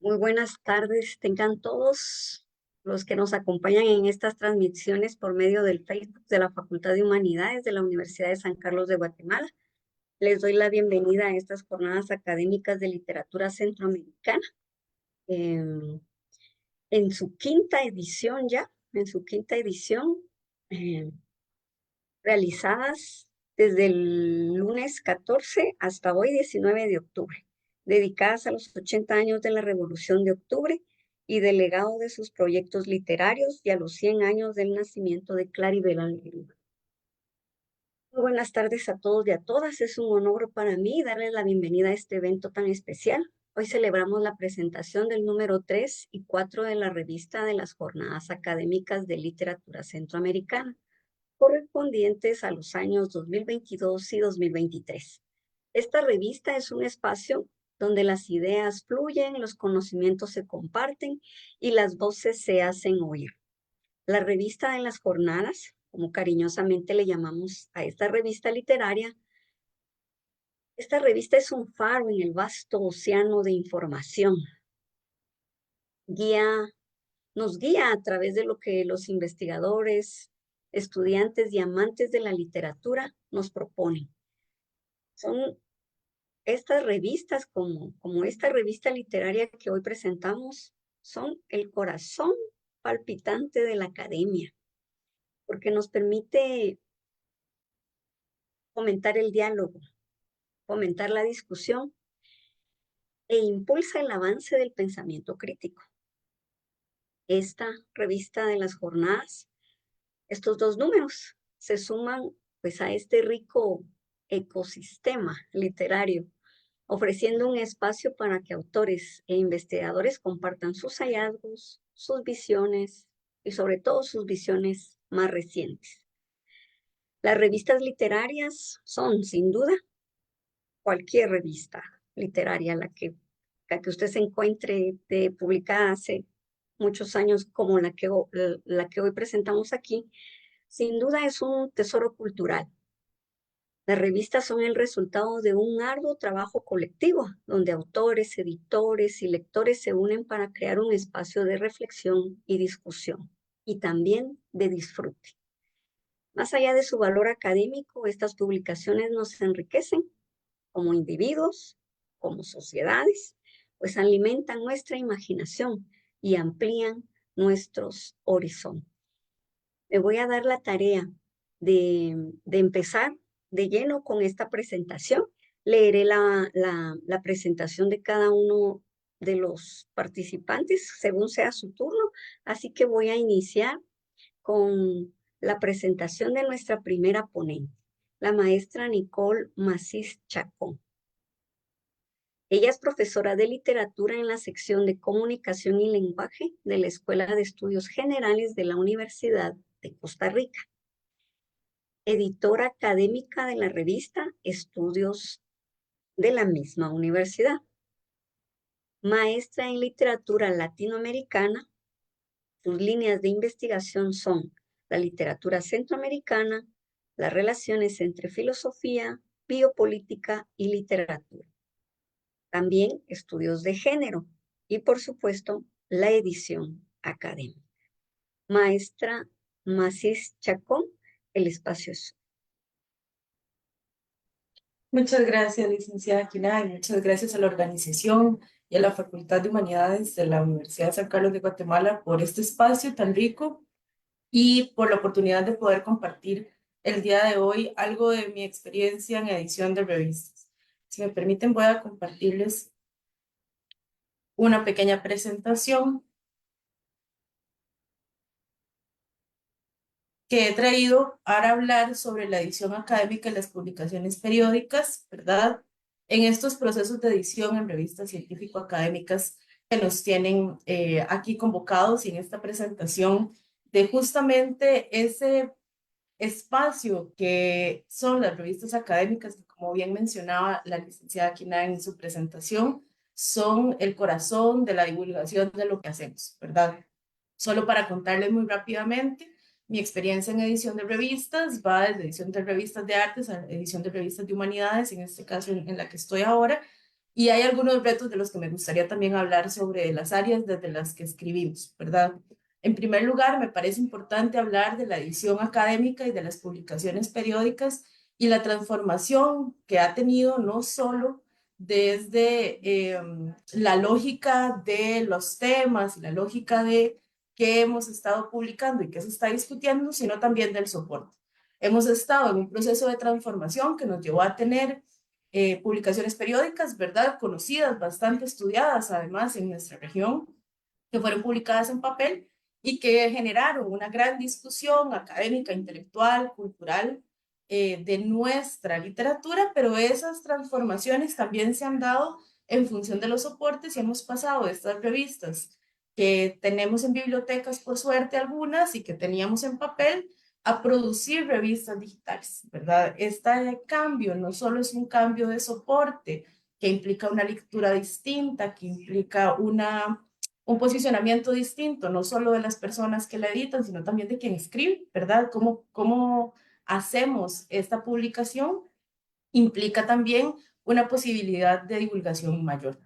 Muy buenas tardes, tengan todos los que nos acompañan en estas transmisiones por medio del Facebook de la Facultad de Humanidades de la Universidad de San Carlos de Guatemala. Les doy la bienvenida a estas jornadas académicas de literatura centroamericana. em, en su quinta edición ya, en su quinta edición, em, realizadas desde el lunes 14 hasta hoy 19 de octubre, dedicadas a los 80 años de la Revolución de Octubre y del legado de sus proyectos literarios y a los 100 años del nacimiento de Claribel Alegría. Muy buenas tardes a todos y a todas. Es un honor para mí darles la bienvenida a este evento tan especial. Hoy celebramos la presentación del número 3 y 4 de la revista de las Jornadas Académicas de Literatura Centroamericana, correspondientes a los años 2022 y 2023. Esta revista es un espacio donde las ideas fluyen, los conocimientos se comparten y las voces se hacen oír. La revista de las jornadas, como cariñosamente le llamamos a esta revista literaria, esta revista es un faro en el vasto océano de información. Nos guía a través de lo que los investigadores, estudiantes y amantes de la literatura nos proponen. Son estas revistas, como esta revista literaria que hoy presentamos, son el corazón palpitante de la academia, porque nos permite fomentar el diálogo, fomentar la discusión e impulsa el avance del pensamiento crítico. Esta revista de las jornadas, estos dos números se suman pues a este rico ecosistema literario, ofreciendo un espacio para que autores e investigadores compartan sus hallazgos, sus visiones y sobre todo sus visiones más recientes. Las revistas literarias son, sin duda, cualquier revista literaria, la que usted se encuentre publicada hace muchos años, como la que hoy presentamos aquí, sin duda es un tesoro cultural. Las revistas son el resultado de un arduo trabajo colectivo, donde autores, editores y lectores se unen para crear un espacio de reflexión y discusión, y también de disfrute. Más allá de su valor académico, estas publicaciones nos enriquecen como individuos, como sociedades, pues alimentan nuestra imaginación y amplían nuestros horizontes. Me voy a dar la tarea de empezar de lleno con esta presentación. Leeré la presentación de cada uno de los participantes según sea su turno, así que voy a iniciar con la presentación de nuestra primera ponente, la maestra Nicole Macís Chacón. Ella es profesora de literatura en la sección de comunicación y lenguaje de la Escuela de Estudios Generales de la Universidad de Costa Rica, editora académica de la revista Estudios de la misma universidad, maestra en literatura latinoamericana. Sus líneas de investigación son la literatura centroamericana, las relaciones entre filosofía, biopolítica y literatura. También estudios de género y, por supuesto, la edición académica. Maestra Macís Chacón, el espacio es. Muchas gracias, licenciada Quina, y muchas gracias a la organización y a la Facultad de Humanidades de la Universidad de San Carlos de Guatemala por este espacio tan rico y por la oportunidad de poder compartir el día de hoy algo de mi experiencia en edición de revistas. Si me permiten, voy a compartirles una pequeña presentación que he traído para hablar sobre la edición académica y las publicaciones periódicas, ¿verdad? En estos procesos de edición en revistas científico-académicas que nos tienen aquí convocados y en esta presentación de justamente ese espacio que son las revistas académicas, que como bien mencionaba la licenciada Quina en su presentación, son el corazón de la divulgación de lo que hacemos, ¿verdad? Solo para contarles muy rápidamente, mi experiencia en edición de revistas va desde edición de revistas de artes a edición de revistas de humanidades, en este caso en la que estoy ahora, Y hay algunos retos de los que me gustaría también hablar sobre las áreas desde las que escribimos, ¿verdad? En primer lugar, me parece importante hablar de la edición académica y de las publicaciones periódicas y la transformación que ha tenido no solo desde la lógica de los temas y la lógica de qué hemos estado publicando y qué se está discutiendo, sino también del soporte. Hemos estado en un proceso de transformación que nos llevó a tener publicaciones periódicas, ¿verdad? Conocidas, bastante estudiadas además en nuestra región, que fueron publicadas en papel y que generaron una gran discusión académica, intelectual, cultural de nuestra literatura, pero esas transformaciones también se han dado en función de los soportes y hemos pasado de estas revistas que tenemos en bibliotecas, por suerte algunas, y que teníamos en papel, a producir revistas digitales, ¿verdad? Este cambio no solo es un cambio de soporte, que implica una lectura distinta, que implica un posicionamiento distinto, no solo de las personas que la editan, sino también de quien escribe, ¿verdad? ¿Cómo hacemos esta publicación? Implica también una posibilidad de divulgación mayor.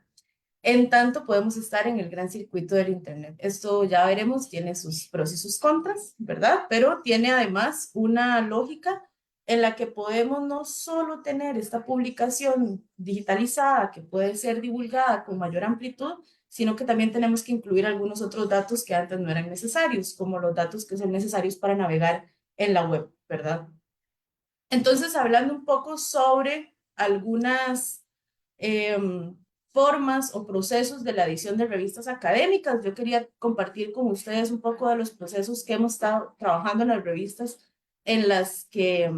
En tanto, podemos estar en el gran circuito del Internet. Esto ya veremos, tiene sus pros y sus contras, ¿verdad? Pero tiene además una lógica en la que podemos no solo tener esta publicación digitalizada que puede ser divulgada con mayor amplitud, sino que también tenemos que incluir algunos otros datos que antes no eran necesarios, como los datos que son necesarios para navegar en la web, ¿verdad? Entonces, hablando un poco sobre algunas formas o procesos de la edición de revistas académicas. Yo quería compartir con ustedes un poco de los procesos que hemos estado trabajando en las revistas en las que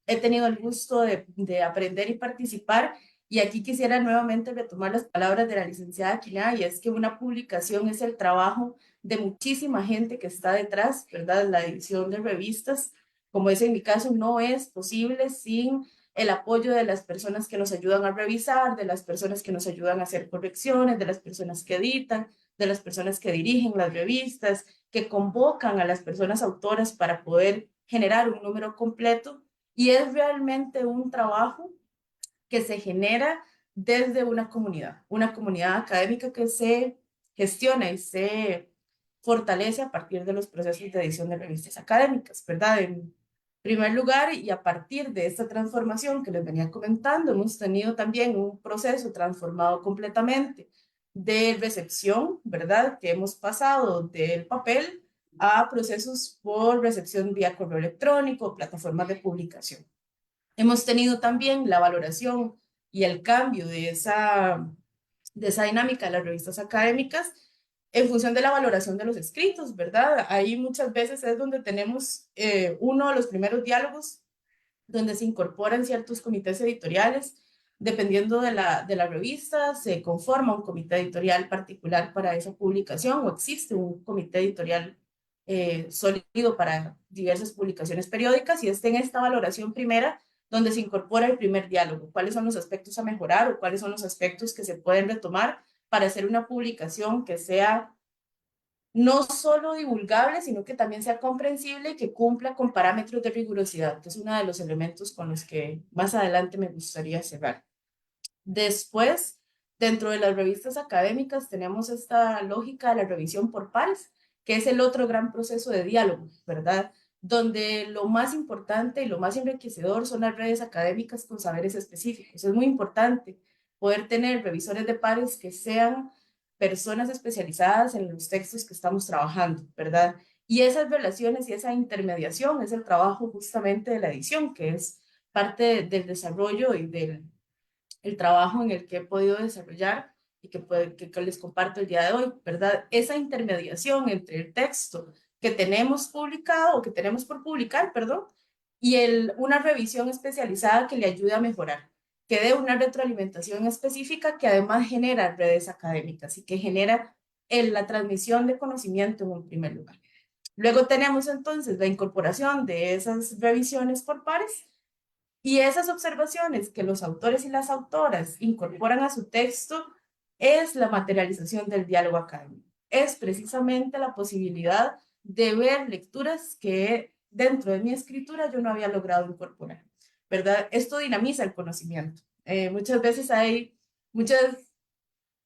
he tenido el gusto de aprender y participar. Y aquí quisiera nuevamente retomar las palabras de la licenciada Aquilá, y es que una publicación es el trabajo de muchísima gente que está detrás, ¿verdad? La edición de revistas, como es en mi caso, no es posible sin el apoyo de las personas que nos ayudan a revisar, de las personas que nos ayudan a hacer correcciones, de las personas que editan, de las personas que dirigen las revistas, que convocan a las personas autoras para poder generar un número completo. Y es realmente un trabajo que se genera desde una comunidad académica que se gestiona y se fortalece a partir de los procesos de edición de revistas académicas, ¿verdad? En primer lugar, y a partir de esta transformación que les venía comentando, hemos tenido también un proceso transformado completamente de recepción, ¿verdad? Que hemos pasado del papel a procesos por recepción vía correo electrónico, plataformas de publicación. Hemos tenido también la valoración y el cambio de esa dinámica de las revistas académicas en función de la valoración de los escritos, ¿verdad? Ahí muchas veces es donde tenemos uno de los primeros diálogos donde se incorporan ciertos comités editoriales. Dependiendo de la revista, se conforma un comité editorial particular para esa publicación o existe un comité editorial sólido para diversas publicaciones periódicas y está en esta valoración primera donde se incorpora el primer diálogo, cuáles son los aspectos a mejorar o cuáles son los aspectos que se pueden retomar para hacer una publicación que sea no solo divulgable, sino que también sea comprensible y que cumpla con parámetros de rigurosidad, que es uno de los elementos con los que más adelante me gustaría cerrar. Después, dentro de las revistas académicas, tenemos esta lógica de la revisión por pares, que es el otro gran proceso de diálogo, ¿verdad? Donde lo más importante y lo más enriquecedor son las redes académicas con saberes específicos. Es muy importante poder tener revisores de pares que sean personas especializadas en los textos que estamos trabajando, ¿verdad? Y esas relaciones y esa intermediación es el trabajo justamente de la edición, que es parte del desarrollo y del el trabajo en el que he podido desarrollar y que les comparto el día de hoy, ¿verdad? Esa intermediación entre el texto que tenemos publicado o que tenemos por publicar, perdón, y una revisión especializada que le ayude a mejorar, que dé una retroalimentación específica que además genera redes académicas y que genera la transmisión de conocimiento en un primer lugar. Luego tenemos entonces la incorporación de esas revisiones por pares y esas observaciones que los autores y las autoras incorporan a su texto es la materialización del diálogo académico. Es precisamente la posibilidad de ver lecturas que dentro de mi escritura yo no había logrado incorporar, ¿verdad? Esto dinamiza el conocimiento. Muchas veces hay muchas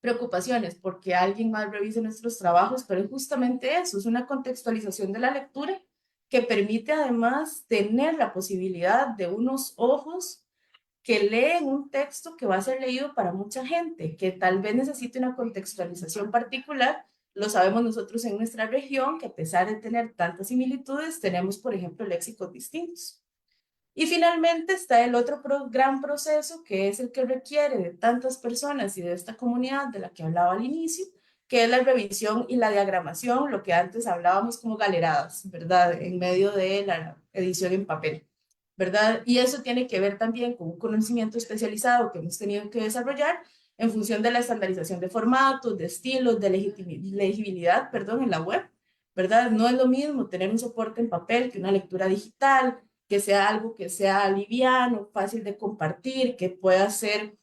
preocupaciones porque alguien más revise nuestros trabajos, pero es justamente eso, es una contextualización de la lectura que permite además tener la posibilidad de unos ojos que leen un texto que va a ser leído para mucha gente, que tal vez necesite una contextualización particular. Lo sabemos nosotros en nuestra región, que a pesar de tener tantas similitudes, tenemos, por ejemplo, léxicos distintos. Y finalmente está el otro gran proceso, que es el que requiere de tantas personas y de esta comunidad de la que hablaba al inicio, que es la revisión y la diagramación, lo que antes hablábamos como galeradas, ¿verdad? En medio de la edición en papel, ¿verdad? Y eso tiene que ver también con un conocimiento especializado que hemos tenido que desarrollar en función de la estandarización de formatos, de estilos, de legibilidad, perdón, en la web, ¿verdad? No es lo mismo tener un soporte en papel que una lectura digital, que sea algo que sea liviano, fácil de compartir, que pueda ser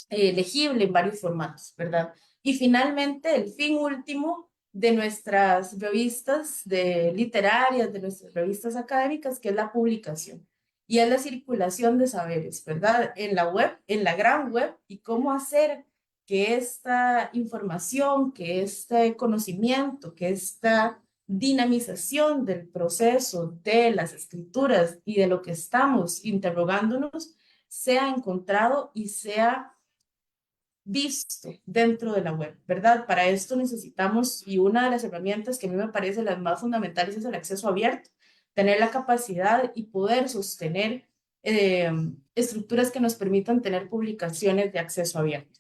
legible en varios formatos, ¿verdad? Y finalmente, el fin último de nuestras revistas literarias, de nuestras revistas académicas, que es la publicación. Y es la circulación de saberes, ¿verdad? En la web, en la gran web, y cómo hacer que esta información, que este conocimiento, que esta dinamización del proceso de las escrituras y de lo que estamos interrogándonos sea encontrado y sea visto dentro de la web, ¿verdad? Para esto necesitamos, y una de las herramientas que a mí me parece las más fundamentales es el acceso abierto, tener la capacidad y poder sostener eh, estructuras que nos permitan tener publicaciones de acceso abierto.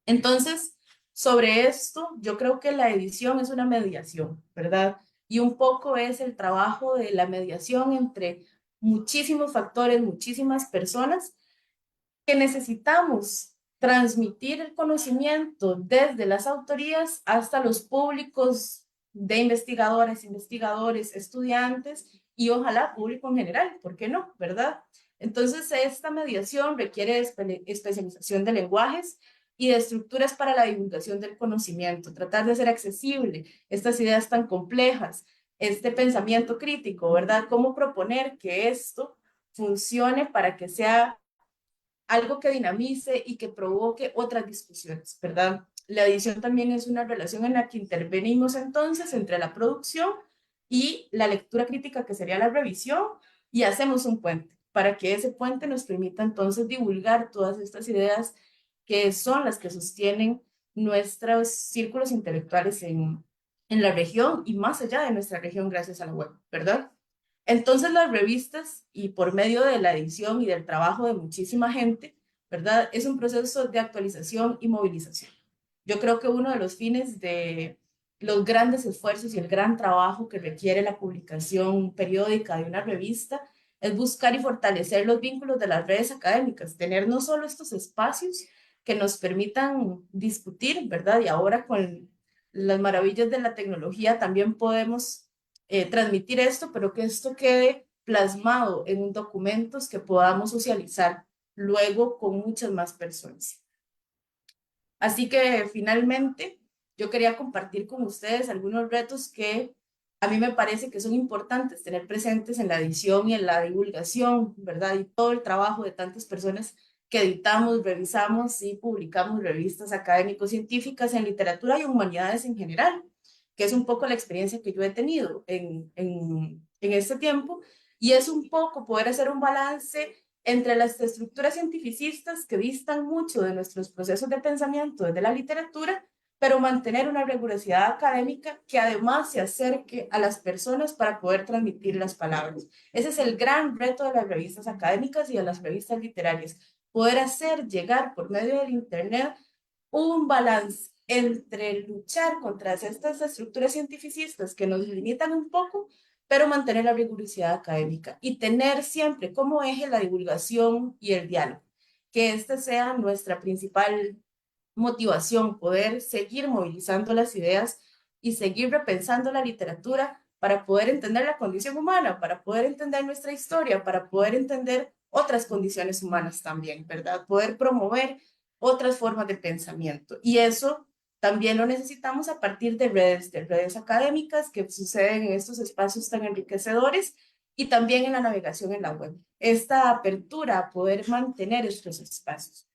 Entonces, sobre esto, yo creo que la edición es una mediación, ¿verdad? Y un poco es el trabajo de la mediación entre muchísimos factores, muchísimas personas que necesitamos transmitir el conocimiento desde las autorías hasta los públicos de investigadoras, investigadores, estudiantes y ojalá público en general, ¿por qué no? ¿Verdad? Entonces, esta mediación requiere especialización de lenguajes y de estructuras para la divulgación del conocimiento, tratar de hacer accesible estas ideas tan complejas, este pensamiento crítico, ¿verdad? ¿Cómo proponer que esto funcione para que sea algo que dinamice y que provoque otras discusiones, ¿verdad? La edición también es una relación en la que intervenimos entonces entre la producción y la lectura crítica, que sería la revisión, y hacemos un puente para que ese puente nos permita entonces divulgar todas estas ideas que son las que sostienen nuestros círculos intelectuales en la región y más allá de nuestra región gracias a la web, ¿verdad? Entonces las revistas y por medio de la edición y del trabajo de muchísima gente, ¿verdad? Es un proceso de actualización y movilización. Yo creo que uno de los fines de los grandes esfuerzos y el gran trabajo que requiere la publicación periódica de una revista es buscar y fortalecer los vínculos de las redes académicas, tener no solo estos espacios que nos permitan discutir, ¿verdad? Y ahora con las maravillas de la tecnología también podemos transmitir esto, pero que esto quede plasmado en documentos que podamos socializar luego con muchas más personas. Así que finalmente yo quería compartir con ustedes algunos retos que a mí me parece que son importantes tener presentes en la edición y en la divulgación, ¿verdad? Y todo el trabajo de tantas personas que editamos, revisamos y publicamos revistas académico-científicas en literatura y humanidades en general, que es un poco la experiencia que yo he tenido en este tiempo, y es un poco poder hacer un balance entre las estructuras cientificistas que distan mucho de nuestros procesos de pensamiento desde la literatura, pero mantener una rigurosidad académica que además se acerque a las personas para poder transmitir las palabras. Ese es el gran reto de las revistas académicas y de las revistas literarias, poder hacer llegar por medio del Internet un balance entre luchar contra estas estructuras cientificistas que nos limitan un poco, pero mantener la rigurosidad académica y tener siempre como eje la divulgación y el diálogo. Que esta sea nuestra principal motivación, poder seguir movilizando las ideas y seguir repensando la literatura para poder entender la condición humana, para poder entender nuestra historia, para poder entender otras condiciones humanas también, ¿verdad? Poder promover otras formas de pensamiento. Y eso también lo necesitamos a partir de redes académicas que suceden en estos espacios tan enriquecedores y también en la navegación en la web. Esta apertura a poder mantener estos espacios.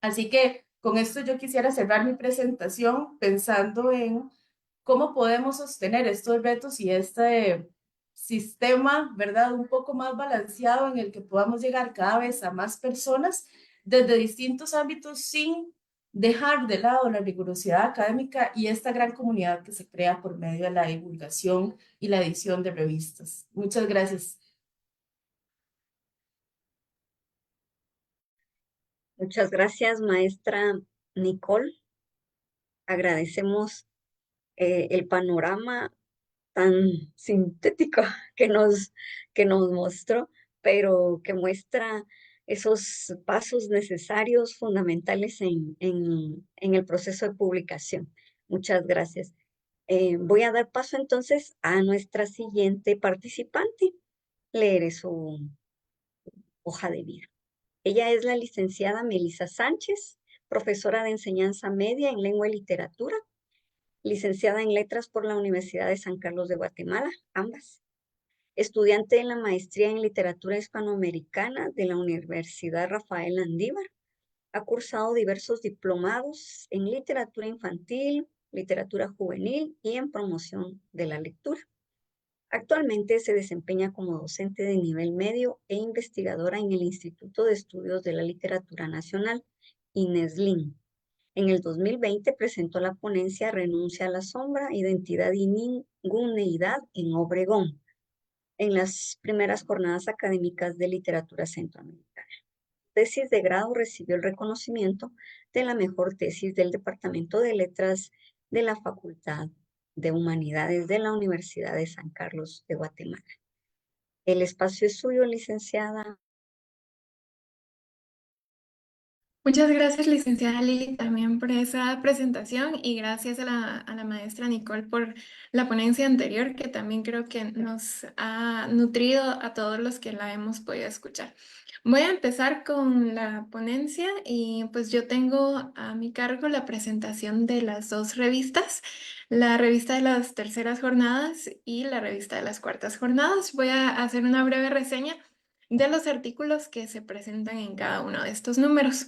Así que Con esto yo quisiera cerrar mi presentación pensando en cómo podemos sostener estos retos y este sistema, ¿verdad? Un poco más balanceado en el que podamos llegar cada vez a más personas desde distintos ámbitos sin dejar de lado la rigurosidad académica y esta gran comunidad que se crea por medio de la divulgación y la edición de revistas. Muchas gracias. Muchas gracias, maestra Nicole. Agradecemos el panorama tan sintético que que nos mostró, pero que muestra esos pasos necesarios, fundamentales en el proceso de publicación. Muchas gracias. Voy a dar paso entonces a nuestra siguiente participante. Leeré su hoja de vida. Ella es la licenciada Melisa Sánchez, profesora de enseñanza media en lengua y literatura, licenciada en letras por la Universidad de San Carlos de Guatemala, ambas. Estudiante en la maestría en literatura hispanoamericana de la Universidad Rafael Landívar. Ha cursado diversos diplomados en literatura infantil, literatura juvenil y en promoción de la lectura. Actualmente se desempeña como docente de nivel medio e investigadora en el Instituto de Estudios de la Literatura Nacional, INESLIN. En el 2020 presentó la ponencia Renuncia a la sombra, identidad y ninguneidad en Obregón, en las primeras jornadas académicas de literatura centroamericana. Tesis de grado recibió el reconocimiento de la mejor tesis del Departamento de Letras de la Facultad de Humanidades de la Universidad de San Carlos de Guatemala. El espacio es suyo, licenciada. Muchas gracias, licenciada Lili, también por esa presentación y gracias a la maestra Nicole por la ponencia anterior, que también creo que nos ha nutrido a todos los que la hemos podido escuchar. Voy a empezar con la ponencia y pues yo tengo a mi cargo la presentación de las dos revistas, la revista de las terceras jornadas y la revista de las cuartas jornadas. Voy a hacer una breve reseña de los artículos que se presentan en cada uno de estos números.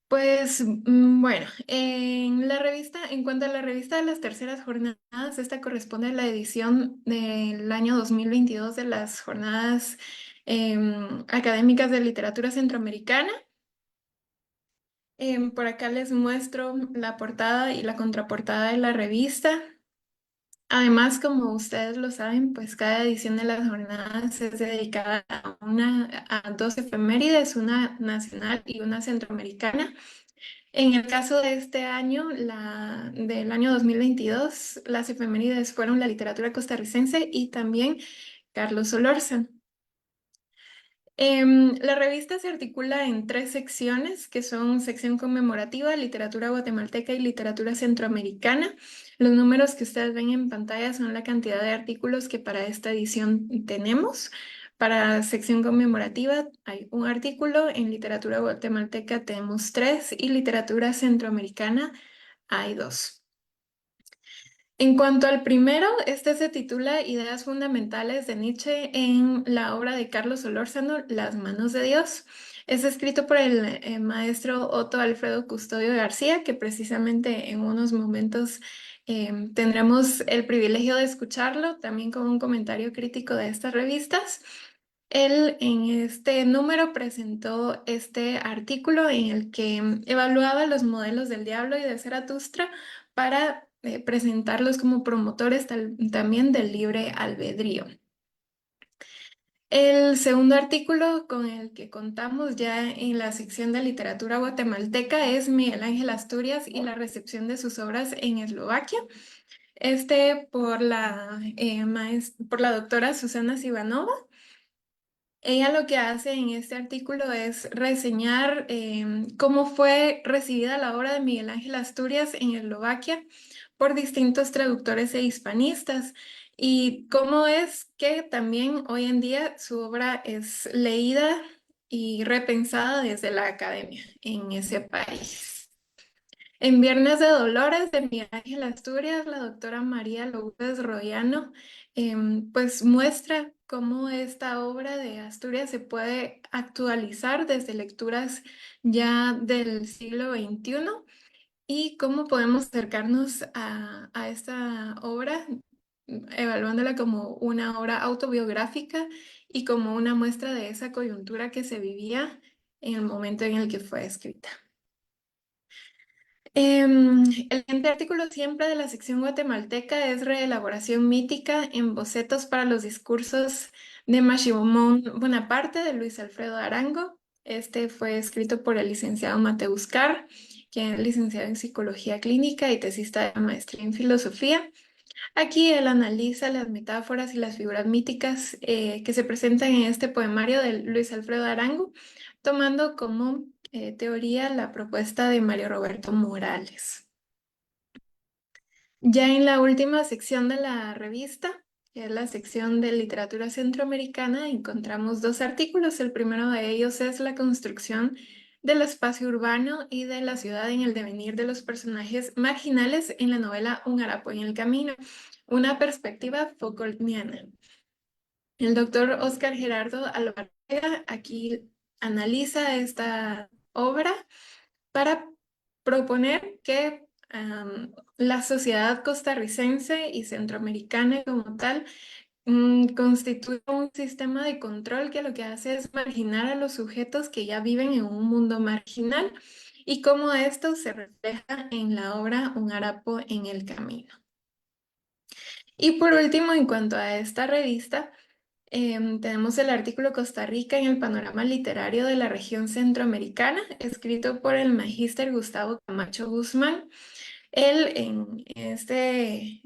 Pues bueno, en cuanto a la revista de las terceras jornadas, esta corresponde a la edición del año 2022 de las jornadas académicas de literatura centroamericana. Por acá les muestro la portada y la contraportada de la revista. Además, como ustedes lo saben, pues cada edición de las jornadas es dedicada a dos efemérides, una nacional y una centroamericana. En el caso de este año, del año 2022, las efemérides fueron la literatura costarricense y también Carlos Solórzano. La revista se articula en tres secciones, que son sección conmemorativa, literatura guatemalteca y literatura centroamericana. Los números que ustedes ven en pantalla son la cantidad de artículos que para esta edición tenemos. Para sección conmemorativa hay un artículo, en literatura guatemalteca tenemos 3 y literatura centroamericana hay 2. En cuanto al primero, este se titula Ideas fundamentales de Nietzsche en la obra de Carlos Solórzano, Las manos de Dios. Es escrito por el maestro Otto Alfredo Custodio García, que precisamente en unos momentos tendremos el privilegio de escucharlo, también con un comentario crítico de estas revistas. Él en este número presentó este artículo en el que evaluaba los modelos del diablo y de Zaratustra para presentarlos como promotores también del libre albedrío. El segundo artículo con el que contamos ya en la sección de literatura guatemalteca es Miguel Ángel Asturias y la recepción de sus obras en Eslovaquia. Este por la doctora Susana Sivanova. Ella lo que hace en este artículo es reseñar cómo fue recibida la obra de Miguel Ángel Asturias en Eslovaquia por distintos traductores e hispanistas y cómo es que también hoy en día su obra es leída y repensada desde la academia en ese país. En Viernes de Dolores de Miguel Ángel Asturias, la doctora María López Royano pues muestra cómo esta obra de Asturias se puede actualizar desde lecturas ya del siglo XXI y cómo podemos acercarnos a esta obra, evaluándola como una obra autobiográfica y como una muestra de esa coyuntura que se vivía en el momento en el que fue escrita. El siguiente artículo siempre de la sección guatemalteca es Reelaboración mítica en bocetos para los discursos de Machimón Bonaparte de Luis Alfredo Arango. Este fue escrito por el licenciado Mateus Carr, quien es licenciado en Psicología Clínica y tesista de la maestría en Filosofía. Aquí él analiza las metáforas y las figuras míticas que se presentan en este poemario de Luis Alfredo Arango, tomando como teoría la propuesta de Mario Roberto Morales. Ya en la última sección de la revista, que es la sección de literatura centroamericana, encontramos dos artículos. El primero de ellos es la construcción del espacio urbano y de la ciudad en el devenir de los personajes marginales en la novela Un harapo en el camino, una perspectiva Foucaultiana. El doctor Óscar Gerardo Alvarenga aquí analiza esta obra para proponer que la sociedad costarricense y centroamericana como tal constituye un sistema de control que lo que hace es marginar a los sujetos que ya viven en un mundo marginal y cómo esto se refleja en la obra Un harapo en el camino. Y por último, en cuanto a esta revista, tenemos el artículo Costa Rica en el panorama literario de la región centroamericana, escrito por el magíster Gustavo Camacho Guzmán. Él en este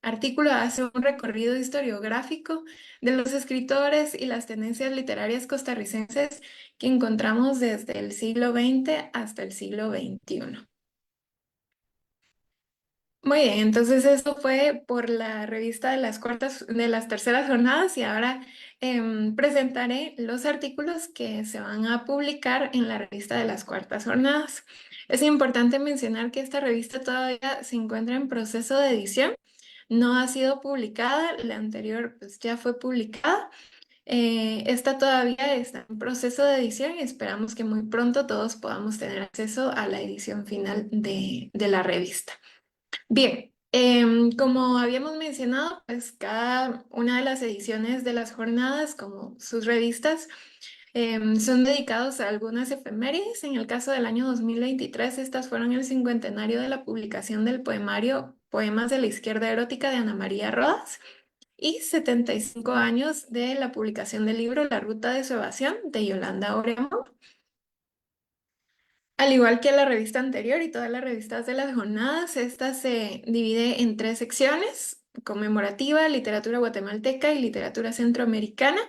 artículo hace un recorrido historiográfico de los escritores y las tendencias literarias costarricenses que encontramos desde el siglo XX hasta el siglo XXI. Muy bien, entonces esto fue por la revista de las terceras jornadas y ahora presentaré los artículos que se van a publicar en la revista de las cuartas jornadas. Es importante mencionar que esta revista todavía se encuentra en proceso de edición, no ha sido publicada, la anterior pues ya fue publicada. Esta todavía está en proceso de edición y esperamos que muy pronto todos podamos tener acceso a la edición final de la revista. Bien, como habíamos mencionado, pues cada una de las ediciones de las jornadas, como sus revistas, son dedicados a algunas efemérides. En el caso del año 2023, estas fueron el cincuentenario de la publicación del poemario Poemas de la Izquierda Erótica de Ana María Rodas y 75 años de la publicación del libro La Ruta de su Evasión de Yolanda Oreamo. Al igual que la revista anterior y todas las revistas de las jornadas, esta se divide en tres secciones: conmemorativa, literatura guatemalteca y literatura centroamericana.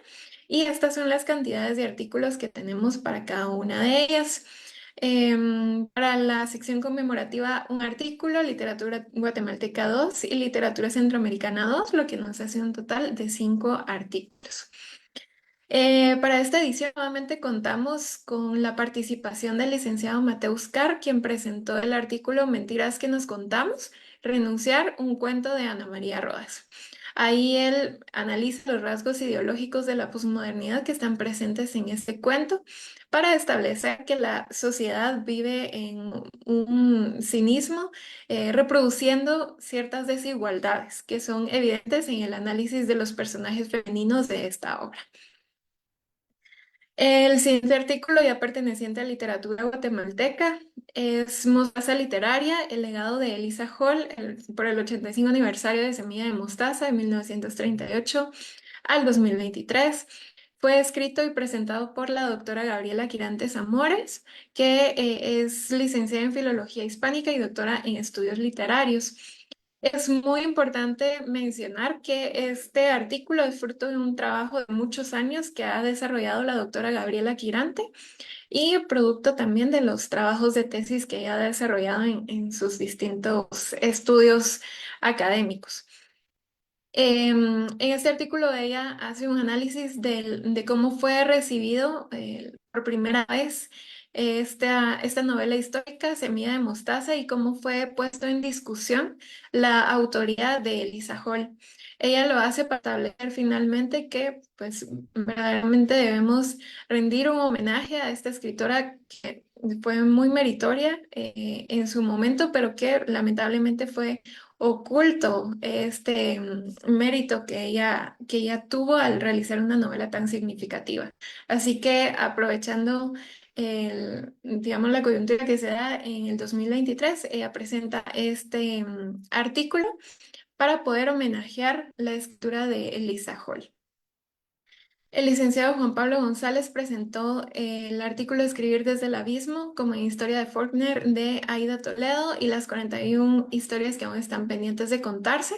Y estas son las cantidades de artículos que tenemos para cada una de ellas. Para la sección conmemorativa, un artículo, literatura guatemalteca 2 y literatura centroamericana 2, lo que nos hace un total de 5 artículos. Para esta edición nuevamente contamos con la participación del licenciado Mateus Carr, quien presentó el artículo Mentiras que nos contamos, renunciar, un cuento de Ana María Rodas. Ahí él analiza los rasgos ideológicos de la posmodernidad que están presentes en este cuento para establecer que la sociedad vive en un cinismo, reproduciendo ciertas desigualdades que son evidentes en el análisis de los personajes femeninos de esta obra. El siguiente artículo, ya perteneciente a literatura guatemalteca, es Mostaza Literaria, el legado de Elisa Hall por el 85 aniversario de Semilla de Mostaza de 1938 al 2023. Fue escrito y presentado por la doctora Gabriela Quirantes Amores, que es licenciada en Filología Hispánica y doctora en Estudios Literarios. Es muy importante mencionar que este artículo es fruto de un trabajo de muchos años que ha desarrollado la doctora Gabriela Quirante y producto también de los trabajos de tesis que ella ha desarrollado en sus distintos estudios académicos. En este artículo ella hace un análisis de cómo fue recibido por primera vez esta novela histórica, Semilla de Mostaza, y cómo fue puesto en discusión la autoría de Elisa Hall. Ella lo hace para establecer finalmente que pues verdaderamente debemos rendir un homenaje a esta escritora que fue muy meritoria en su momento, pero que lamentablemente fue oculto este mérito que ella tuvo al realizar una novela tan significativa. Así que aprovechando digamos, la coyuntura que se da en el 2023, ella presenta este artículo para poder homenajear la escritura de Elisa Hall. El licenciado Juan Pablo González presentó el artículo Escribir desde el abismo como en Historia de Faulkner de Aida Toledo y las 41 historias que aún están pendientes de contarse.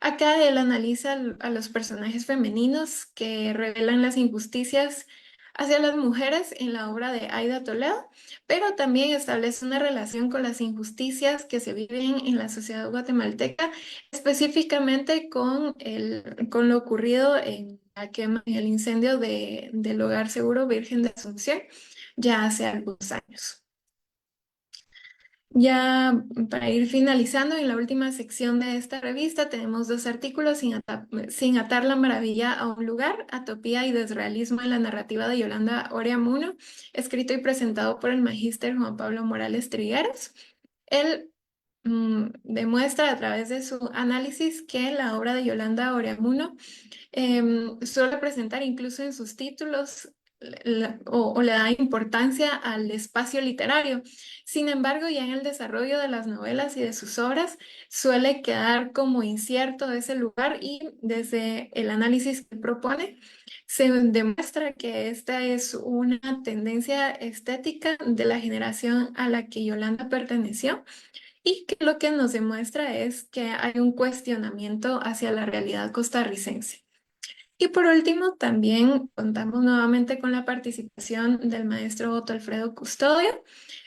Acá él analiza a los personajes femeninos que revelan las injusticias hacia las mujeres en la obra de Aida Toledo, pero también establece una relación con las injusticias que se viven en la sociedad guatemalteca, específicamente con lo ocurrido en la quema, en el incendio del Hogar Seguro Virgen de Asunción ya hace algunos años. Ya para ir finalizando, en la última sección de esta revista tenemos dos artículos, Sin atar la maravilla a un lugar, Atopía y desrealismo en la narrativa de Yolanda Oreamuno, escrito y presentado por el magíster Juan Pablo Morales Trigueros. Él demuestra a través de su análisis que la obra de Yolanda Oreamuno suele presentar incluso en sus títulos o le da importancia al espacio literario. Sin embargo, ya en el desarrollo de las novelas y de sus obras suele quedar como incierto ese lugar y desde el análisis que propone se demuestra que esta es una tendencia estética de la generación a la que Yolanda perteneció y que lo que nos demuestra es que hay un cuestionamiento hacia la realidad costarricense. Y por último, también contamos nuevamente con la participación del maestro Otto Alfredo Custodio.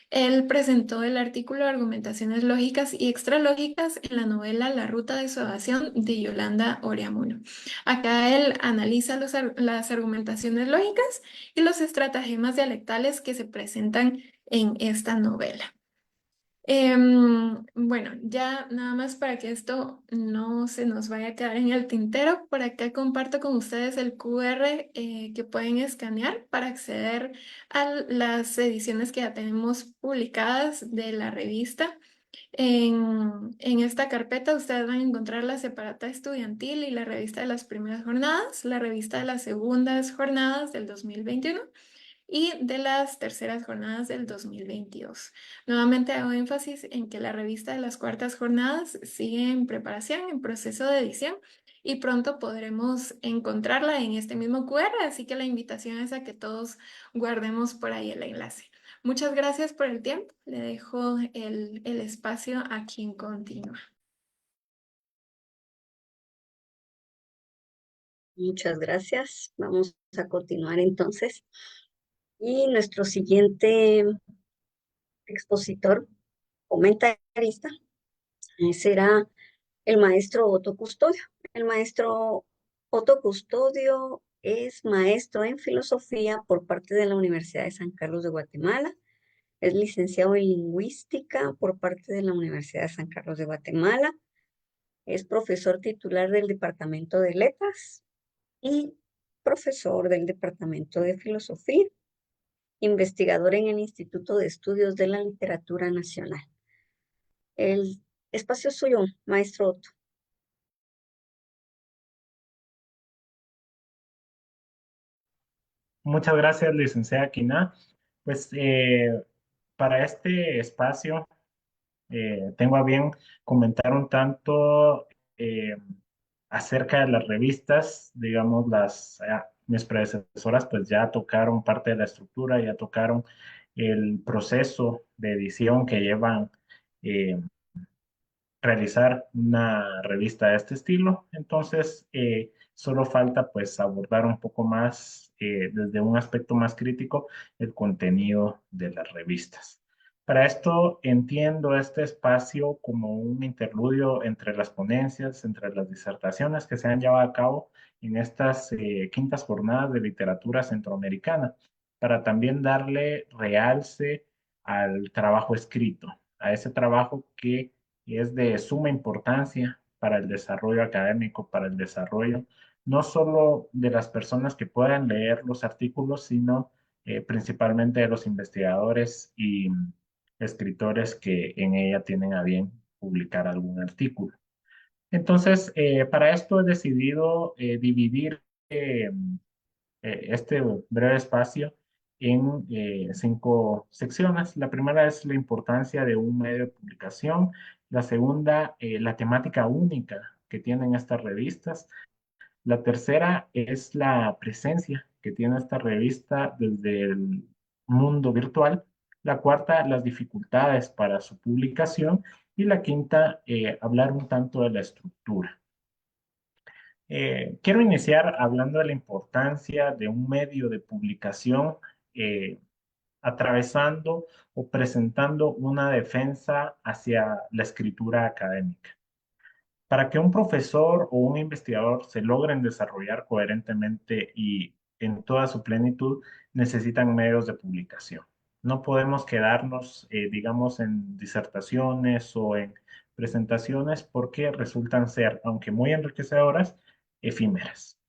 Él presentó el artículo Argumentaciones lógicas y extralógicas en la novela La ruta de su evasión de Yolanda Oreamuno. Acá él analiza las argumentaciones lógicas y los estratagemas dialectales que se presentan en esta novela. Bueno, ya nada más para que esto no se nos vaya a quedar en el tintero, por acá comparto con ustedes el QR que pueden escanear para acceder a las ediciones que ya tenemos publicadas de la revista. En esta carpeta ustedes van a encontrar la separata estudiantil y la revista de las primeras jornadas, la revista de las segundas jornadas del 2021 y de las terceras jornadas del 2022. Nuevamente hago énfasis en que la revista de las cuartas jornadas sigue en preparación, en proceso de edición y pronto podremos encontrarla en este mismo QR, así que la invitación es a que todos guardemos por ahí el enlace. Muchas gracias por el tiempo. Le dejo el espacio a quien continúa. Muchas gracias. Vamos a continuar entonces. Y nuestro siguiente expositor, comentarista, será el maestro Otto Custodio. El maestro Otto Custodio es maestro en filosofía por parte de la Universidad de San Carlos de Guatemala. Es licenciado en lingüística por parte de la Universidad de San Carlos de Guatemala. Es profesor titular del Departamento de Letras y profesor del Departamento de Filosofía, investigador en el Instituto de Estudios de la Literatura Nacional. El espacio es suyo, maestro Otto. Muchas gracias, licenciada Quina. Pues para este espacio tengo a bien comentar un tanto eh, acerca de las revistas, digamos, mis predecesoras pues ya tocaron parte de la estructura, ya tocaron el proceso de edición que llevan eh, realizar una revista de este estilo. Entonces, solo falta pues abordar un poco más, desde un aspecto más crítico, el contenido de las revistas. Para esto entiendo este espacio como un interludio entre las ponencias, entre las disertaciones que se han llevado a cabo en estas quintas jornadas de literatura centroamericana, para también darle realce al trabajo escrito, a ese trabajo que es de suma importancia para el desarrollo académico, para el desarrollo no solo de las personas que puedan leer los artículos, sino principalmente de los investigadores y escritores que en ella tienen a bien publicar algún artículo. Entonces, para esto he decidido dividir este breve espacio en 5 secciones. La primera es la importancia de un medio de publicación. La segunda, la temática única que tienen estas revistas. La tercera es la presencia que tiene esta revista desde el mundo virtual. La cuarta, las dificultades para su publicación. Y la quinta, hablar un tanto de la estructura. Quiero iniciar hablando de la importancia de un medio de publicación eh, atravesando o presentando una defensa hacia la escritura académica. Para que un profesor o un investigador se logren desarrollar coherentemente y en toda su plenitud, necesitan medios de publicación. No podemos quedarnos, digamos, en disertaciones o en presentaciones porque resultan ser, aunque muy enriquecedoras, efímeras.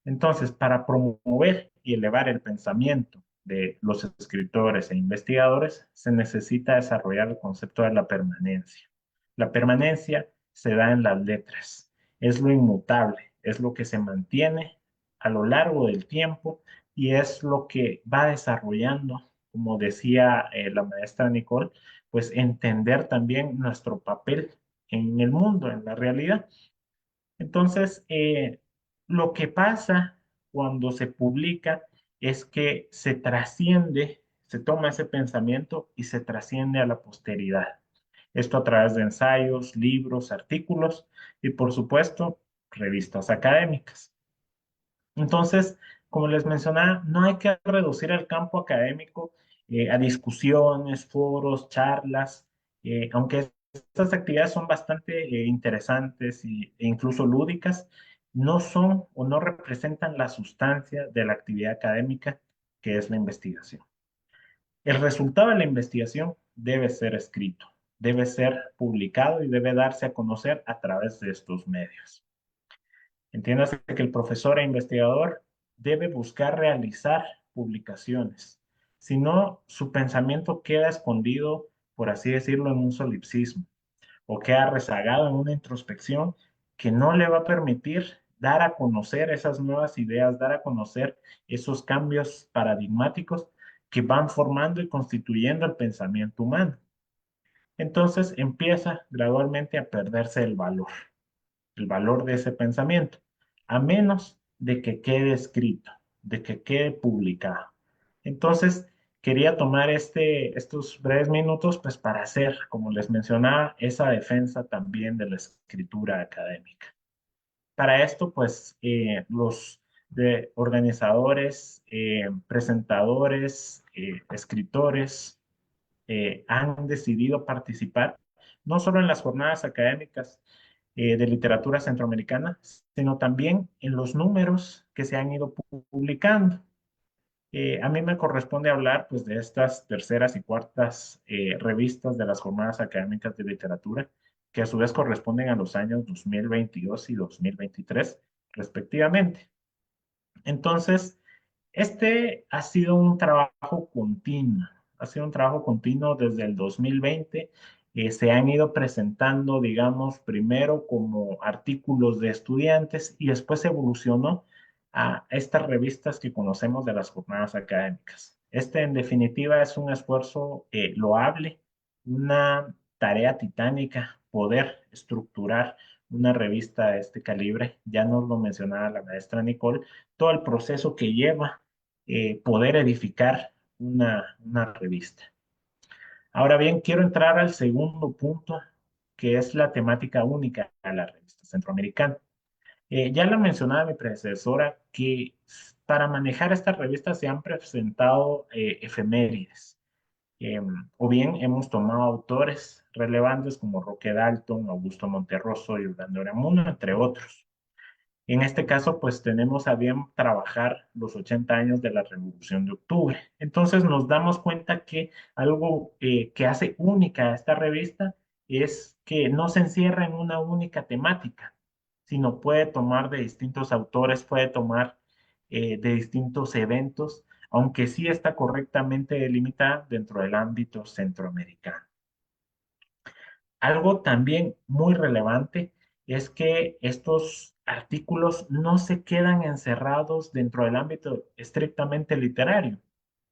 Entonces, para promover y elevar el pensamiento de los escritores e investigadores, se necesita desarrollar el concepto de la permanencia. La permanencia se da en las letras, es lo inmutable, es lo que se mantiene a lo largo del tiempo y es lo que va desarrollando, como decía la maestra Nicole, pues entender también nuestro papel en el mundo, en la realidad. Entonces, lo que pasa cuando se publica es que se trasciende, se toma ese pensamiento y se trasciende a la posteridad. Esto a través de ensayos, libros, artículos y, por supuesto, revistas académicas. Entonces, como les mencionaba, no hay que reducir el campo académico a discusiones, foros, charlas, aunque estas actividades son bastante interesantes e incluso lúdicas, no son o no representan la sustancia de la actividad académica que es la investigación. El resultado de la investigación debe ser escrito, debe ser publicado y debe darse a conocer a través de estos medios. Entiéndase que el profesor e investigador debe buscar realizar publicaciones. Si no, su pensamiento queda escondido, por así decirlo, en un solipsismo o queda rezagado en una introspección que no le va a permitir dar a conocer esas nuevas ideas, dar a conocer esos cambios paradigmáticos que van formando y constituyendo el pensamiento humano. Entonces empieza gradualmente a perderse el valor de ese pensamiento, a menos de que quede escrito, de que quede publicado. Entonces, quería tomar estos breves minutos pues para hacer, como les mencionaba, esa defensa también de la escritura académica. Para esto, pues, los organizadores, presentadores, escritores, han decidido participar no solo en las jornadas académicas de literatura centroamericana, sino también en los números que se han ido publicando. A mí me corresponde hablar pues, de estas terceras y cuartas revistas de las jornadas académicas de literatura, que a su vez corresponden a los años 2022 y 2023, respectivamente. Entonces, este ha sido un trabajo continuo, ha sido un trabajo continuo desde el 2020. Se han ido presentando, digamos, primero como artículos de estudiantes y después evolucionó a estas revistas que conocemos de las jornadas académicas. Este, en definitiva, es un esfuerzo loable, una tarea titánica, poder estructurar una revista de este calibre. Ya nos lo mencionaba la maestra Nicole, todo el proceso que lleva poder edificar una revista. Ahora bien, quiero entrar al segundo punto, que es la temática única de la revista centroamericana. Ya lo mencionaba mi predecesora, que para manejar esta revista se han presentado efemérides, o bien hemos tomado autores relevantes como Roque Dalton, Augusto Monterroso y Orlando Unamuno, entre otros. En este caso, pues tenemos a bien trabajar los 80 años de la Revolución de Octubre. Entonces nos damos cuenta que algo que hace única a esta revista es que no se encierra en una única temática, sino puede tomar de distintos autores, puede tomar de distintos eventos, aunque sí está correctamente delimitada dentro del ámbito centroamericano. Algo también muy relevante es que estos artículos no se quedan encerrados dentro del ámbito estrictamente literario.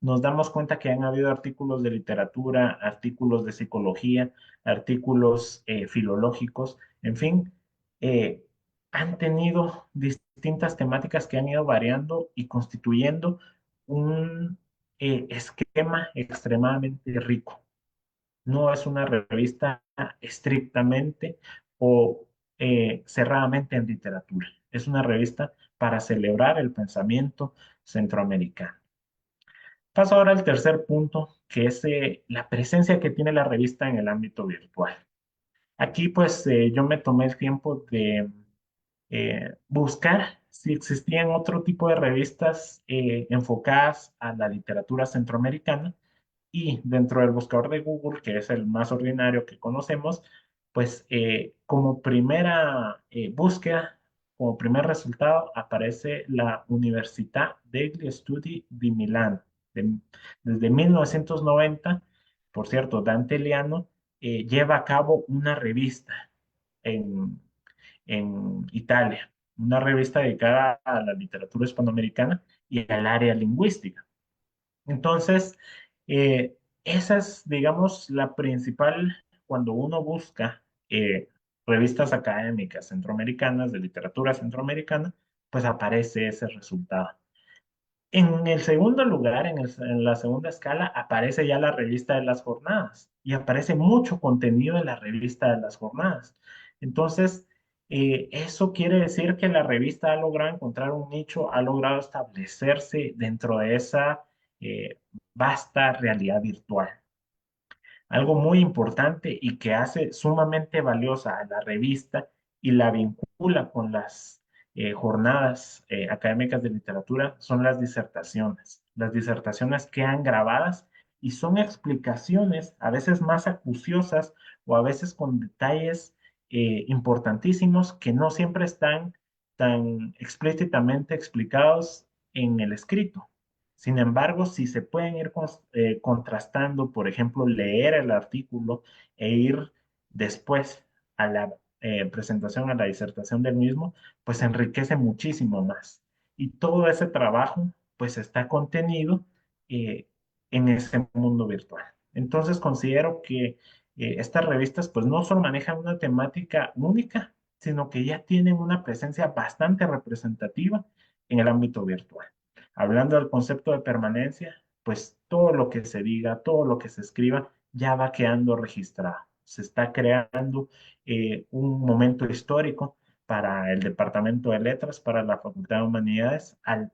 Nos damos cuenta que han habido artículos de literatura, artículos de psicología, artículos filológicos, en fin, eh, han tenido distintas temáticas que han ido variando y constituyendo un esquema extremadamente rico. No es una revista estrictamente o cerradamente en literatura. Es una revista para celebrar el pensamiento centroamericano. Paso ahora al tercer punto, que es la presencia que tiene la revista en el ámbito virtual. Aquí pues yo me tomé el tiempo de buscar si existían otro tipo de revistas enfocadas a la literatura centroamericana y dentro del buscador de Google, que es el más ordinario que conocemos, pues como primera búsqueda, como primer resultado, aparece la Università degli Studi di Milano. De- Desde 1990, por cierto, Dante Liano lleva a cabo una revista en, en Italia, una revista dedicada a la literatura hispanoamericana y al área lingüística. Entonces, eh, esa es, digamos, la principal, cuando uno busca revistas académicas centroamericanas, de literatura centroamericana, pues aparece ese resultado. En el segundo lugar, en la segunda escala, aparece ya la revista de las jornadas y aparece mucho contenido en la revista de las jornadas. Entonces, eso quiere decir que la revista ha logrado encontrar un nicho, ha logrado establecerse dentro de esa vasta realidad virtual. Algo muy importante y que hace sumamente valiosa a la revista y la vincula con las jornadas académicas de literatura son las disertaciones. Las disertaciones quedan grabadas y son explicaciones a veces más acuciosas o a veces con detalles importantísimos que no siempre están tan explícitamente explicados en el escrito. Sin embargo, si se pueden ir contrastando, por ejemplo, leer el artículo e ir después a la presentación, a la disertación del mismo, pues enriquece muchísimo más. Y todo ese trabajo, pues está contenido eh, en ese mundo virtual. Entonces, considero que estas revistas, pues no solo manejan una temática única, sino que ya tienen una presencia bastante representativa en el ámbito virtual. Hablando del concepto de permanencia, pues todo lo que se diga, todo lo que se escriba, ya va quedando registrado. Se está creando un momento histórico para el Departamento de Letras, para la Facultad de Humanidades, al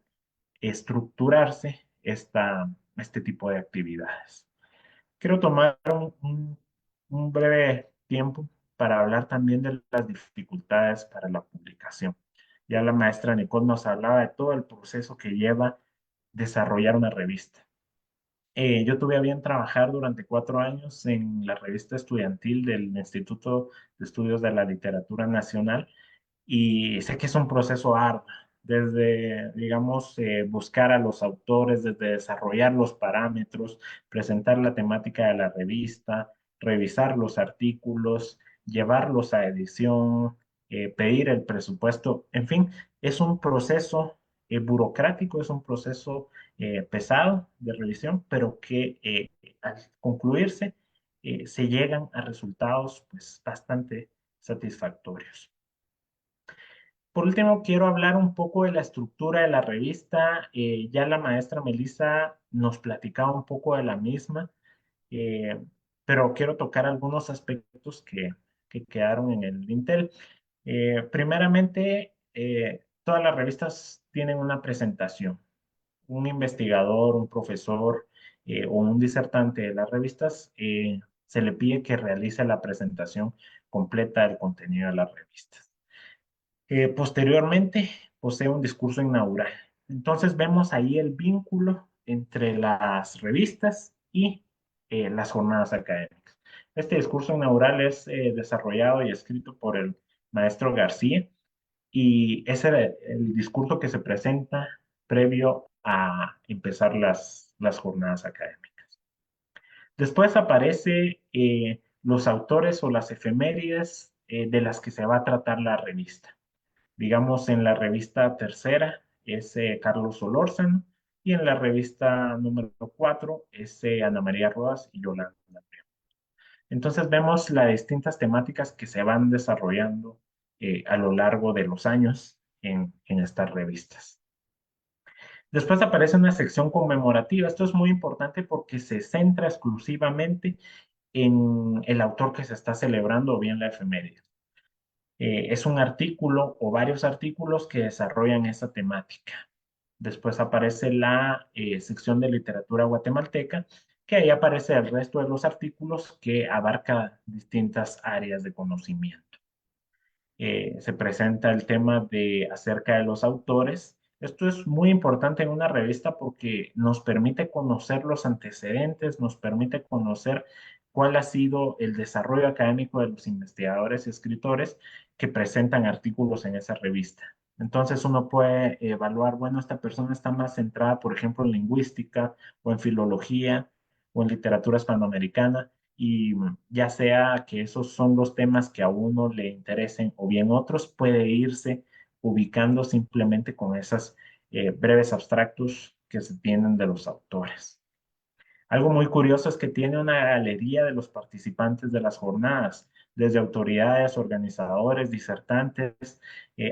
estructurarse este tipo de actividades. Quiero tomar un breve tiempo para hablar también de las dificultades para la publicación. Ya la maestra Nicole nos hablaba de todo el proceso que lleva desarrollar una revista. Yo tuve a bien trabajar durante 4 años en la revista estudiantil del Instituto de Estudios de la Literatura Nacional y sé que es un proceso arduo, desde, digamos, buscar a los autores, desde desarrollar los parámetros, presentar la temática de la revista, revisar los artículos, llevarlos a edición, pedir el presupuesto, en fin, es un proceso burocrático, es un proceso pesado de revisión, pero que al concluirse se llegan a resultados pues bastante satisfactorios. Por último, quiero hablar un poco de la estructura de la revista. Ya la maestra Melissa nos platicaba un poco de la misma, eh, pero quiero tocar algunos aspectos que quedaron en el Intel. Primeramente, todas las revistas tienen una presentación. Un investigador, un profesor o un disertante de las revistas se le pide que realice la presentación completa del contenido de las revistas. Posteriormente, posee un discurso inaugural. Entonces vemos ahí el vínculo entre las revistas y las jornadas académicas. Este discurso inaugural es desarrollado y escrito por el maestro García y es el discurso que se presenta previo a empezar las jornadas académicas. Después aparece los autores o las efemérides de las que se va a tratar la revista. Digamos, en la revista tercera es Carlos Solórzano y en la revista número 4 es Ana María Rodas y Yolanda. Entonces vemos las distintas temáticas que se van desarrollando a lo largo de los años en estas revistas. Después aparece una sección conmemorativa. Esto es muy importante porque se centra exclusivamente en el autor que se está celebrando o bien la efeméride. Es un artículo o varios artículos que desarrollan esa temática. Después aparece la sección de literatura guatemalteca, que ahí aparece el resto de los artículos que abarca distintas áreas de conocimiento. Se presenta el tema de acerca de los autores. Esto es muy importante en una revista porque nos permite conocer los antecedentes, nos permite conocer cuál ha sido el desarrollo académico de los investigadores y escritores que presentan artículos en esa revista. Entonces uno puede evaluar, bueno, esta persona está más centrada, por ejemplo, en lingüística o en filología o en literatura hispanoamericana y ya sea que esos son los temas que a uno le interesen o bien otros, puede irse ubicando simplemente con esas breves abstractos que se tienen de los autores. Algo muy curioso es que tiene una galería de los participantes de las jornadas, desde autoridades, organizadores, disertantes,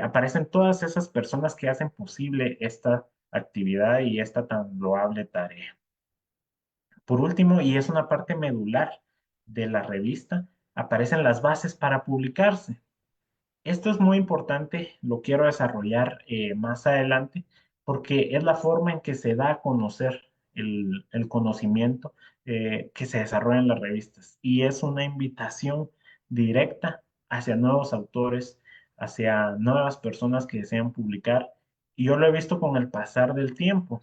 aparecen todas esas personas que hacen posible esta actividad y esta tan loable tarea. Por último, y es una parte medular de la revista, aparecen las bases para publicarse. Esto es muy importante, lo quiero desarrollar más adelante, porque es la forma en que se da a conocer el conocimiento que se desarrolla en las revistas. Y es una invitación directa hacia nuevos autores, hacia nuevas personas que desean publicar. Y yo lo he visto con el pasar del tiempo.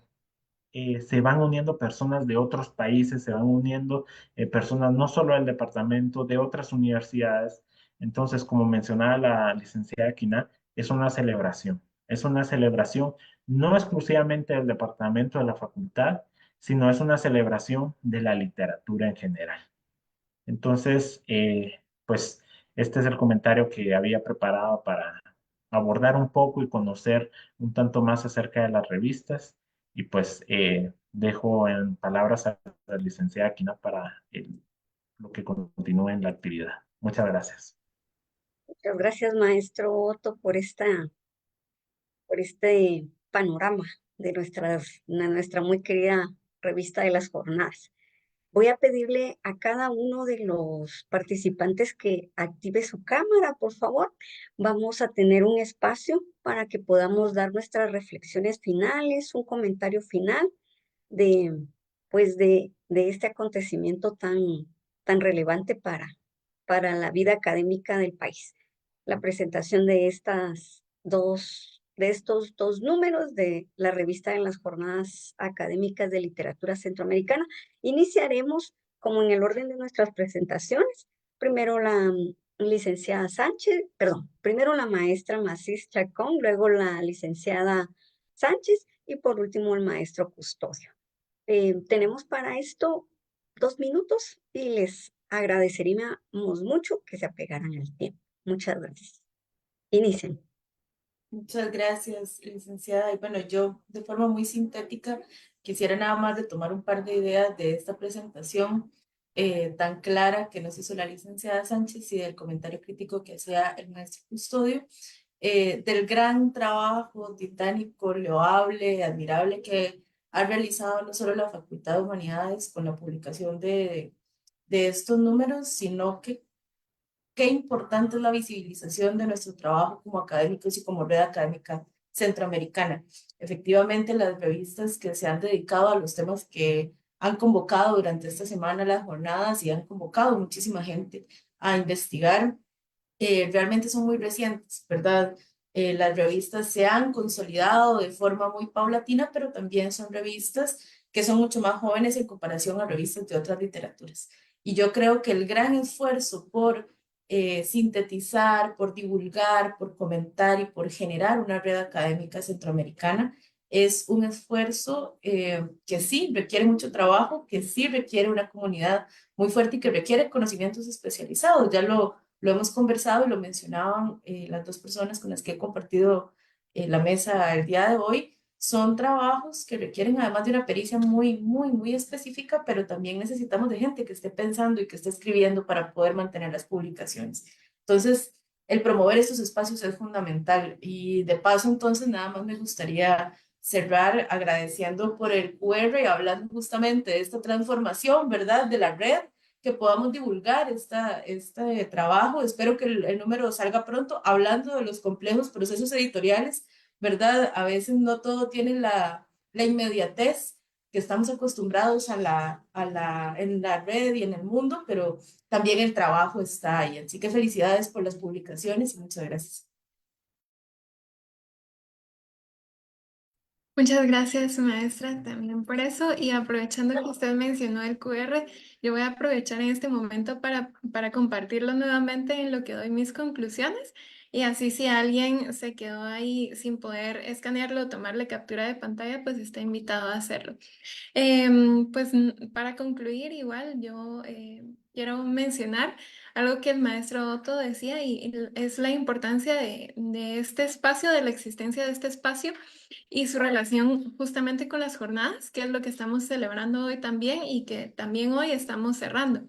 Se van uniendo personas de otros países, se van uniendo personas no solo del departamento, de otras universidades. Entonces, como mencionaba la licenciada Quina, es una celebración no exclusivamente del departamento de la facultad, sino es una celebración de la literatura en general. Entonces, pues este es el comentario que había preparado para abordar un poco y conocer un tanto más acerca de las revistas. Y pues dejo en palabras a la licenciada Aquina para lo que continúe en la actividad. Muchas gracias. Muchas gracias, maestro Otto, por este panorama de nuestra muy querida revista de las jornadas. Voy a pedirle a cada uno de los participantes que active su cámara, por favor. Vamos a tener un espacio para que podamos dar nuestras reflexiones finales, un comentario final de, pues de este acontecimiento tan relevante para la vida académica del país. La presentación de estos dos números de la revista de las jornadas académicas de literatura centroamericana. Iniciaremos como en el orden de nuestras presentaciones. Primero la licenciada Sánchez, perdón, primero la maestra Macís Chacón, luego la licenciada Sánchez y por último el maestro Custodio. Tenemos para esto 2 minutos y les agradeceríamos mucho que se apegaran al tiempo. Muchas gracias. Inicien. Muchas gracias, licenciada. Y bueno, yo de forma muy sintética quisiera nada más retomar un par de ideas de esta presentación tan clara que nos hizo la licenciada Sánchez y del comentario crítico que hacía el maestro Custodio, del gran trabajo titánico, loable, admirable que ha realizado no solo la Facultad de Humanidades con la publicación de estos números, sino que qué importante es la visibilización de nuestro trabajo como académicos y como red académica centroamericana. Efectivamente, las revistas que se han dedicado a los temas que han convocado durante esta semana las jornadas y han convocado muchísima gente a investigar, realmente son muy recientes, ¿verdad? Las revistas se han consolidado de forma muy paulatina, pero también son revistas que son mucho más jóvenes en comparación a revistas de otras literaturas. Y yo creo que el gran esfuerzo por sintetizar, por divulgar, por comentar y por generar una red académica centroamericana es un esfuerzo que sí requiere mucho trabajo, que sí requiere una comunidad muy fuerte y que requiere conocimientos especializados. Ya lo hemos conversado y lo mencionaban las dos personas con las que he compartido la mesa el día de hoy. Son trabajos que requieren además de una pericia muy, muy, muy específica, pero también necesitamos de gente que esté pensando y que esté escribiendo para poder mantener las publicaciones. Entonces, el promover estos espacios es fundamental. Y de paso, entonces, nada más me gustaría cerrar agradeciendo por el QR y hablando justamente de esta transformación, ¿verdad? De la red, que podamos divulgar este trabajo. Espero que el número salga pronto, hablando de los complejos procesos editoriales, ¿verdad? A veces no todo tiene la inmediatez que estamos acostumbrados en la red y en el mundo, pero también el trabajo está ahí. Así que felicidades por las publicaciones y muchas gracias. Muchas gracias, maestra, también por eso. Y aprovechando que usted mencionó el QR, yo voy a aprovechar en este momento para compartirlo nuevamente en lo que doy mis conclusiones. Y así si alguien se quedó ahí sin poder escanearlo o tomarle captura de pantalla, pues está invitado a hacerlo. Para concluir, igual yo quiero mencionar algo que el maestro Otto decía y es la importancia de este espacio, de la existencia de este espacio y su relación justamente con las jornadas, que es lo que estamos celebrando hoy también y que también hoy estamos cerrando.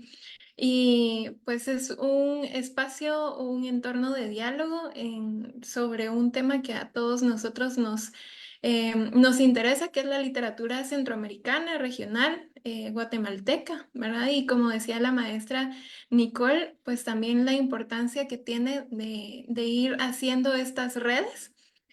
Y pues es un espacio, un entorno de diálogo sobre un tema que a todos nosotros nos interesa, que es la literatura centroamericana, regional, guatemalteca, ¿verdad? Y como decía la maestra Nicole, pues también la importancia que tiene de ir haciendo estas redes.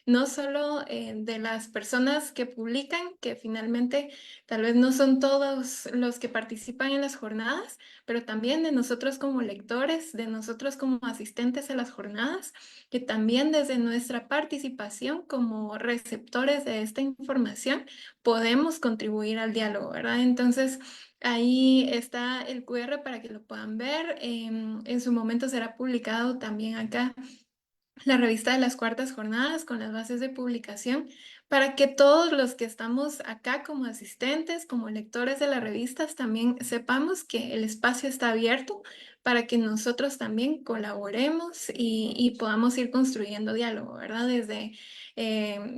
No solo de las personas que publican, que finalmente tal vez no son todos los que participan en las jornadas, pero también de nosotros como lectores, de nosotros como asistentes a las jornadas, que también desde nuestra participación como receptores de esta información podemos contribuir al diálogo, ¿verdad? Entonces, ahí está el QR para que lo puedan ver. En su momento será publicado también acá la revista de las cuartas jornadas con las bases de publicación para que todos los que estamos acá como asistentes, como lectores de las revistas, también sepamos que el espacio está abierto para que nosotros también colaboremos y podamos ir construyendo diálogo, ¿verdad? Desde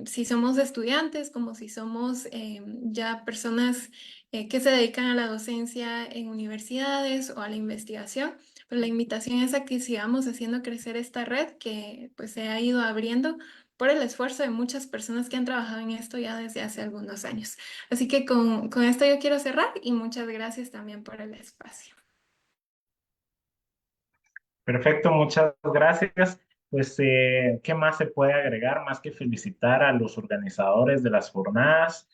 si somos estudiantes, como si somos ya personas que se dedican a la docencia en universidades o a la investigación, pues la invitación es a que sigamos haciendo crecer esta red que pues se ha ido abriendo por el esfuerzo de muchas personas que han trabajado en esto ya desde hace algunos años. Así que con esto yo quiero cerrar y muchas gracias también por el espacio. Perfecto, muchas gracias. Pues, ¿qué más se puede agregar? Más que felicitar a los organizadores de las jornadas,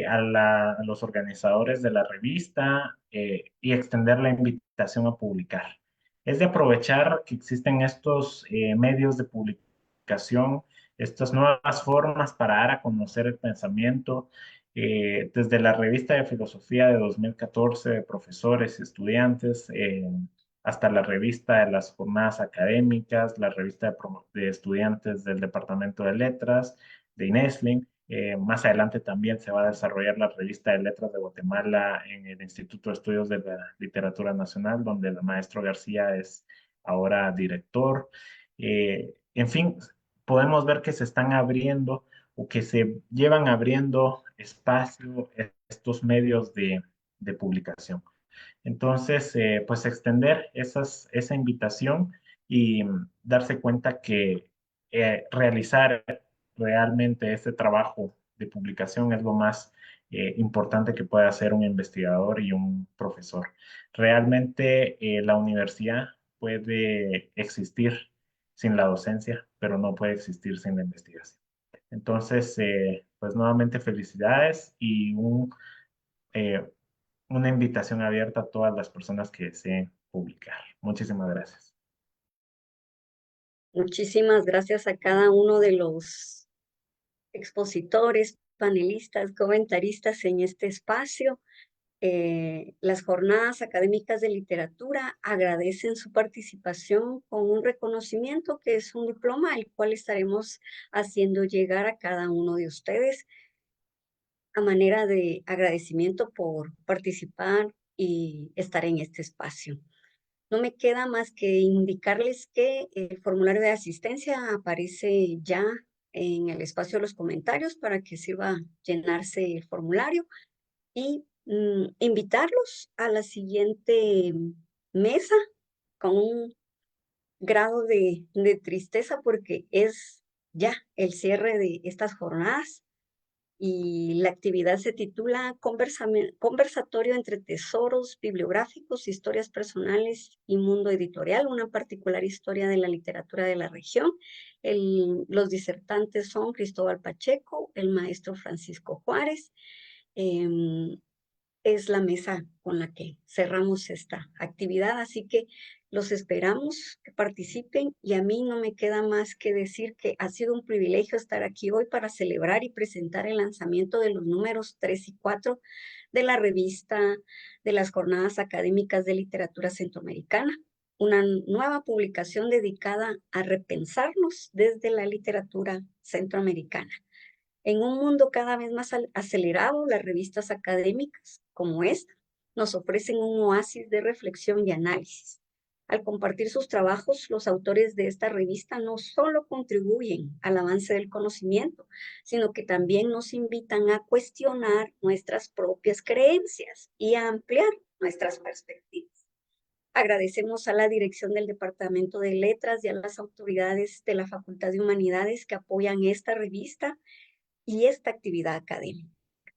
a los organizadores de la revista y extender la invitación a publicar. Es de aprovechar que existen estos medios de publicación, estas nuevas formas para dar a conocer el pensamiento. Desde la revista de filosofía de 2014 de profesores y estudiantes, hasta la revista de las jornadas académicas, la revista de estudiantes del Departamento de Letras, de INESLIN. Más adelante también se va a desarrollar la revista de Letras de Guatemala en el Instituto de Estudios de la Literatura Nacional, donde el maestro García es ahora director. En fin, podemos ver que se están abriendo o que se llevan abriendo espacio estos medios de publicación. Entonces, pues extender esa invitación y darse cuenta que realizar realmente este trabajo de publicación es lo más importante que puede hacer un investigador y un profesor. Realmente la universidad puede existir sin la docencia, pero no puede existir sin la investigación. Entonces, pues nuevamente felicidades y eh, una invitación abierta a todas las personas que deseen publicar. Muchísimas gracias. Muchísimas gracias a cada uno de los expositores, panelistas, comentaristas en este espacio. Las jornadas académicas de literatura agradecen su participación con un reconocimiento que es un diploma, el cual estaremos haciendo llegar a cada uno de ustedes a manera de agradecimiento por participar y estar en este espacio. No me queda más que indicarles que el formulario de asistencia aparece ya en el espacio de los comentarios para que sirva llenarse el formulario y invitarlos a la siguiente mesa con un grado de tristeza porque es ya el cierre de estas jornadas y la actividad se titula Conversatorio entre tesoros bibliográficos, historias personales y mundo editorial, una particular historia de la literatura de la región. Los disertantes son Cristóbal Pacheco, el maestro Francisco Juárez. Es la mesa con la que cerramos esta actividad, así que los esperamos que participen y a mí no me queda más que decir que ha sido un privilegio estar aquí hoy para celebrar y presentar el lanzamiento de los números 3 y 4 de la revista de las Jornadas Académicas de Literatura Centroamericana, una nueva publicación dedicada a repensarnos desde la literatura centroamericana. En un mundo cada vez más acelerado, las revistas académicas como esta nos ofrecen un oasis de reflexión y análisis. Al compartir sus trabajos, los autores de esta revista no solo contribuyen al avance del conocimiento, sino que también nos invitan a cuestionar nuestras propias creencias y a ampliar nuestras perspectivas. Agradecemos a la dirección del Departamento de Letras y a las autoridades de la Facultad de Humanidades que apoyan esta revista y esta actividad académica.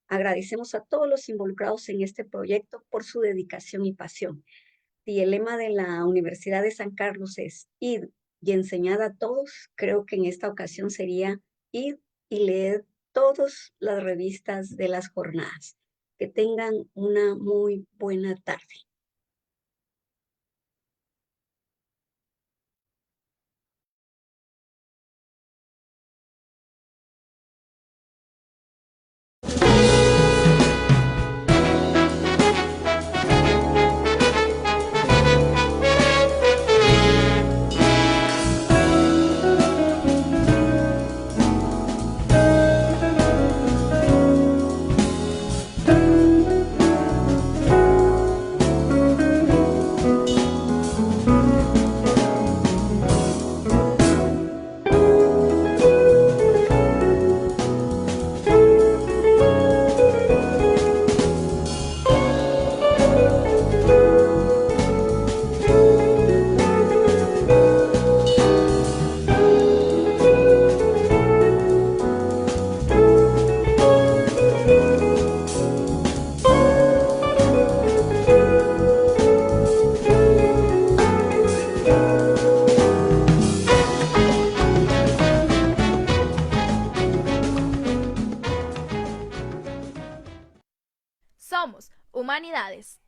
Agradecemos a todos los involucrados en este proyecto por su dedicación y pasión. Y el lema de la Universidad de San Carlos es id y enseñad a todos. Creo que en esta ocasión sería id y leed todas las revistas de las jornadas. Que tengan una muy buena tarde. Somos Humanidades.